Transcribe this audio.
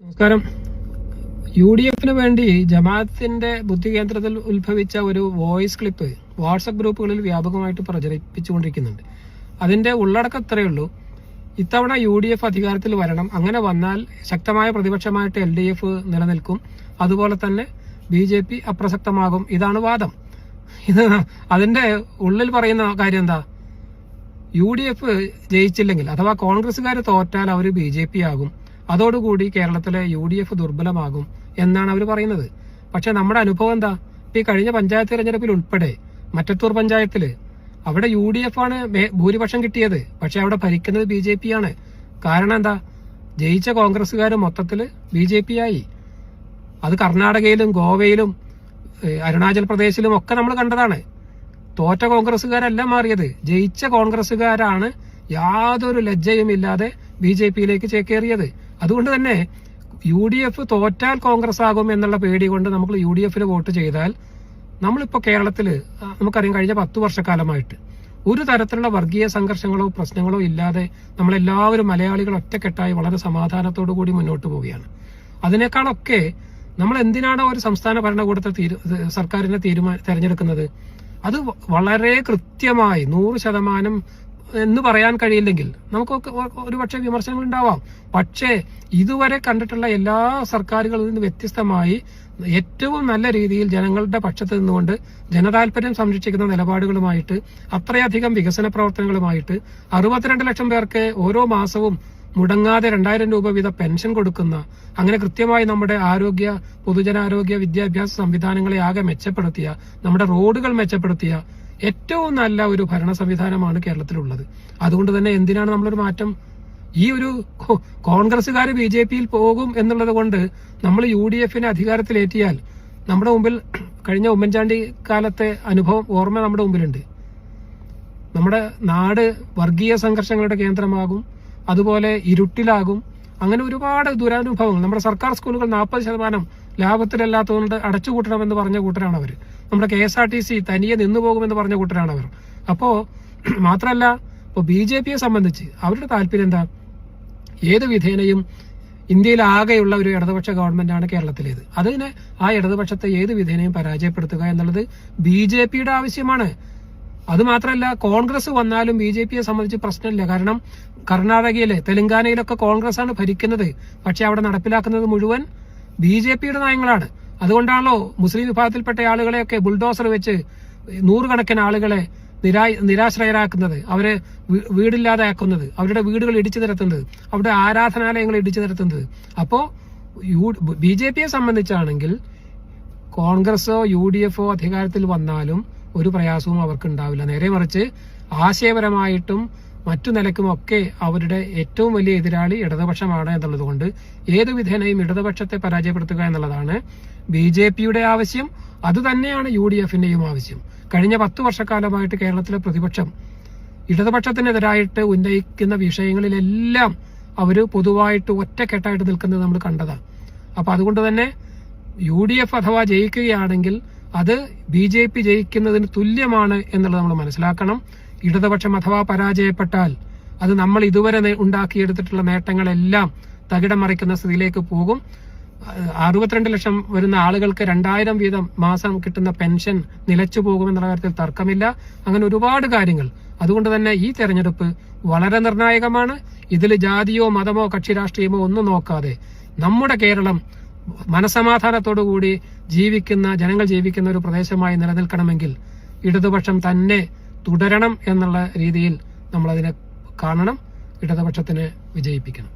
നമസ്കാരം. UDF-ന് വേണ്ടി ജമാഅത്തിന്റെ ബുദ്ധി കേന്ദ്രത്തിൽ ഉത്ഭവിച്ച ഒരു വോയിസ് ക്ലിപ്പ് വാട്സപ്പ് ഗ്രൂപ്പുകളിൽ വ്യാപകമായിട്ട് പ്രചരിപ്പിച്ചുകൊണ്ടിരിക്കുന്നുണ്ട്. അതിന്റെ ഉള്ളടക്കം ഇത്രയേ ഉള്ളൂ: ഇത്തവണ UDF അധികാരത്തിൽ വരണം, അങ്ങനെ വന്നാൽ ശക്തമായ പ്രതിപക്ഷമായിട്ട് LDF നിലനിൽക്കും, അതുപോലെ തന്നെ BJP അപ്രസക്തമാകും. ഇതാണ് വാദം. അതിന്റെ ഉള്ളിൽ പറയുന്ന കാര്യം എന്താ? UDF ജയിച്ചില്ലെങ്കിൽ അഥവാ കോൺഗ്രസുകാർ തോറ്റാൽ അവർ BJP ആകും, അതോടുകൂടി കേരളത്തിലെ UDF ദുർബലമാകും എന്നാണ് അവർ പറയുന്നത്. പക്ഷെ നമ്മുടെ അനുഭവം എന്താ? ഈ കഴിഞ്ഞ പഞ്ചായത്ത് തെരഞ്ഞെടുപ്പിൽ ഉൾപ്പെടെ മറ്റത്തൂർ പഞ്ചായത്തില് അവിടെ UDF ആണ് ഭൂരിപക്ഷം കിട്ടിയത്, പക്ഷെ അവിടെ ഭരിക്കുന്നത് BJP ആണ്. കാരണം എന്താ? ജയിച്ച കോൺഗ്രസുകാർ മൊത്തത്തില് BJP ആയി. അത് കർണാടകയിലും ഗോവയിലും അരുണാചൽ പ്രദേശിലും ഒക്കെ നമ്മൾ കണ്ടതാണ്. തോറ്റ കോൺഗ്രസുകാരല്ല മാറിയത്, ജയിച്ച കോൺഗ്രസുകാരാണ് യാതൊരു ലജ്ജയും ഇല്ലാതെ BJP-യിലേക്ക് ചേക്കേറിയത്. അതുകൊണ്ട് തന്നെ UDF തോറ്റാൽ കോൺഗ്രസ് ആകും എന്നുള്ള പേടി കൊണ്ട് നമ്മൾ UDF-ന് വോട്ട് ചെയ്താൽ നമ്മളിപ്പോ കേരളത്തില് നമുക്കറിയാം, കഴിഞ്ഞ 10 വർഷക്കാലമായിട്ട് ഒരു തരത്തിലുള്ള വർഗീയ സംഘർഷങ്ങളോ പ്രശ്നങ്ങളോ ഇല്ലാതെ നമ്മളെല്ലാവരും മലയാളികൾ ഒറ്റക്കെട്ടായി വളരെ സമാധാനത്തോടു കൂടി മുന്നോട്ട് പോവുകയാണ്. അതിനേക്കാളൊക്കെ നമ്മൾ എന്തിനാണ് ഒരു സംസ്ഥാന ഭരണകൂടത്തെ സർക്കാരിനെ തെരഞ്ഞെടുക്കുന്നത്? അത് വളരെ കൃത്യമായി 100% എന്ന് പറയാൻ കഴിയില്ലെങ്കിൽ നമുക്കൊക്കെ ഒരുപക്ഷെ വിമർശനങ്ങൾ ഉണ്ടാവാം. പക്ഷേ ഇതുവരെ കണ്ടിട്ടുള്ള എല്ലാ സർക്കാരുകളിൽ നിന്ന് വ്യത്യസ്തമായി ഏറ്റവും നല്ല രീതിയിൽ ജനങ്ങളുടെ പക്ഷത്ത് നിന്നുകൊണ്ട് ജനതാൽപര്യം സംരക്ഷിക്കുന്ന നിലപാടുകളുമായിട്ട്, അത്രയധികം വികസന പ്രവർത്തനങ്ങളുമായിട്ട്, 62 ലക്ഷം പേർക്ക് ഓരോ മാസവും മുടങ്ങാതെ 2000 രൂപ വീതം പെൻഷൻ കൊടുക്കുന്ന, അങ്ങനെ കൃത്യമായി നമ്മുടെ പൊതുജനാരോഗ്യ വിദ്യാഭ്യാസ സംവിധാനങ്ങളെ ആകെ മെച്ചപ്പെടുത്തിയ, നമ്മുടെ റോഡുകൾ മെച്ചപ്പെടുത്തിയ ഏറ്റവും നല്ല ഒരു ഭരണ സംവിധാനമാണ് കേരളത്തിലുള്ളത്. അതുകൊണ്ട് തന്നെ എന്തിനാണ് നമ്മളൊരു മാറ്റം? ഈ ഒരു കോൺഗ്രസുകാർ BJP-യിൽ പോകും എന്നുള്ളത് കൊണ്ട് നമ്മൾ UDF-നെ അധികാരത്തിലേറ്റിയാൽ നമ്മുടെ മുമ്പിൽ കഴിഞ്ഞ ഉമ്മൻചാണ്ടി കാലത്തെ അനുഭവം ഓർമ്മ നമ്മുടെ മുമ്പിലുണ്ട്. നമ്മുടെ നാട് വർഗീയ സംഘർഷങ്ങളുടെ കേന്ദ്രമാകും, അതുപോലെ ഇരുട്ടിലാകും. അങ്ങനെ ഒരുപാട് ദുരനുഭവങ്ങൾ. നമ്മുടെ സർക്കാർ സ്കൂളുകൾ 40% ലാഭത്തിലല്ലാത്തതുകൊണ്ട് അടച്ചുപൂട്ടണമെന്ന് പറഞ്ഞ കൂട്ടരാണ് അവർ. നമ്മുടെ KSRTC തനിയെ നിന്നുപോകുമെന്ന് പറഞ്ഞ കൂട്ടരാണ് അവർ. അപ്പോ മാത്രമല്ല, ഇപ്പോൾ BJP-യെ സംബന്ധിച്ച് അവരുടെ താല്പര്യം എന്താ? ഏത് വിധേനയും ഇന്ത്യയിൽ ആകെയുള്ള ഒരു ഇടതുപക്ഷ ഗവൺമെന്റാണ് കേരളത്തിലേത്. അതിന് ആ ഇടതുപക്ഷത്തെ ഏത് വിധേനയും പരാജയപ്പെടുത്തുക എന്നുള്ളത് BJP-യുടെ ആവശ്യമാണ്. അത് മാത്രമല്ല, കോൺഗ്രസ് വന്നാലും BJP-യെ സംബന്ധിച്ച് പ്രശ്നമില്ല. കാരണം കർണാടകയിലെ തെലങ്കാനയിലൊക്കെ കോൺഗ്രസ് ആണ് ഭരിക്കുന്നത്, പക്ഷെ അവിടെ നടപ്പിലാക്കുന്നത് മുഴുവൻ BJP-യുടെ നയങ്ങളാണ്. അതുകൊണ്ടാണല്ലോ മുസ്ലിം വിഭാഗത്തിൽപ്പെട്ട ആളുകളെയൊക്കെ ബുൾഡോസർ വെച്ച് 100 കണക്കിന് ആളുകളെ നിരാശ്രയരാക്കുന്നത്, അവരെ വീടില്ലാതെ ആക്കുന്നത്, അവരുടെ വീടുകൾ ഇടിച്ചു നിരത്തുന്നത്, അവരുടെ ആരാധനാലയങ്ങൾ ഇടിച്ചു നിരത്തുന്നത്. അപ്പോ BJP-യെ സംബന്ധിച്ചാണെങ്കിൽ കോൺഗ്രസോ UDF-ഓ അധികാരത്തിൽ വന്നാലും ഒരു പ്രയാസവും അവർക്ക് ഉണ്ടാവില്ല. നേരെ മറിച്ച് ആശയപരമായിട്ടും മറ്റു നിലയ്ക്കുമൊക്കെ അവരുടെ ഏറ്റവും വലിയ എതിരാളി ഇടതുപക്ഷമാണ് എന്നുള്ളത് കൊണ്ട് ഏത് വിധേനയും ഇടതുപക്ഷത്തെ പരാജയപ്പെടുത്തുക എന്നുള്ളതാണ് BJP-യുടെ ആവശ്യം. അതുതന്നെയാണ് UDF-ന്റെയും ആവശ്യം. കഴിഞ്ഞ 10 വർഷക്കാലമായിട്ട് കേരളത്തിലെ പ്രതിപക്ഷം ഇടതുപക്ഷത്തിനെതിരായിട്ട് ഉന്നയിക്കുന്ന വിഷയങ്ങളിലെല്ലാം അവര് പൊതുവായിട്ട് ഒറ്റക്കെട്ടായിട്ട് നിൽക്കുന്നത് നമ്മൾ കണ്ടതാണ്. അപ്പൊ അതുകൊണ്ട് തന്നെ UDF അഥവാ ജയിക്കുകയാണെങ്കിൽ അത് BJP ജയിക്കുന്നതിന് തുല്യമാണ് എന്നുള്ളത് നമ്മൾ മനസ്സിലാക്കണം. ഇടതുപക്ഷം അഥവാ പരാജയപ്പെട്ടാൽ അത് നമ്മൾ ഇതുവരെ ഉണ്ടാക്കിയെടുത്തിട്ടുള്ള നേട്ടങ്ങളെല്ലാം തകിടം മറിക്കുന്ന സ്ഥിതിയിലേക്ക് പോകും. 62 ലക്ഷം വരുന്ന ആളുകൾക്ക് 2000 വീതം മാസം കിട്ടുന്ന പെൻഷൻ നിലച്ചു പോകുമെന്നുള്ള കാര്യത്തിൽ തർക്കമില്ല. അങ്ങനെ ഒരുപാട് കാര്യങ്ങൾ. അതുകൊണ്ട് തന്നെ ഈ തെരഞ്ഞെടുപ്പ് വളരെ നിർണായകമാണ്. ഇതിൽ ജാതിയോ മതമോ കക്ഷി രാഷ്ട്രീയമോ ഒന്നും നോക്കാതെ നമ്മുടെ കേരളം മനസമാധാനത്തോടുകൂടി ജനങ്ങൾ ജീവിക്കുന്ന ഒരു പ്രദേശമായി നിലനിൽക്കണമെങ്കിൽ ഇടതുപക്ഷം തന്നെ തുടരണം എന്നുള്ള രീതിയിൽ നമ്മളതിനെ കാണണം. ഇടതുപക്ഷത്തിനെ വിജയിപ്പിക്കണം.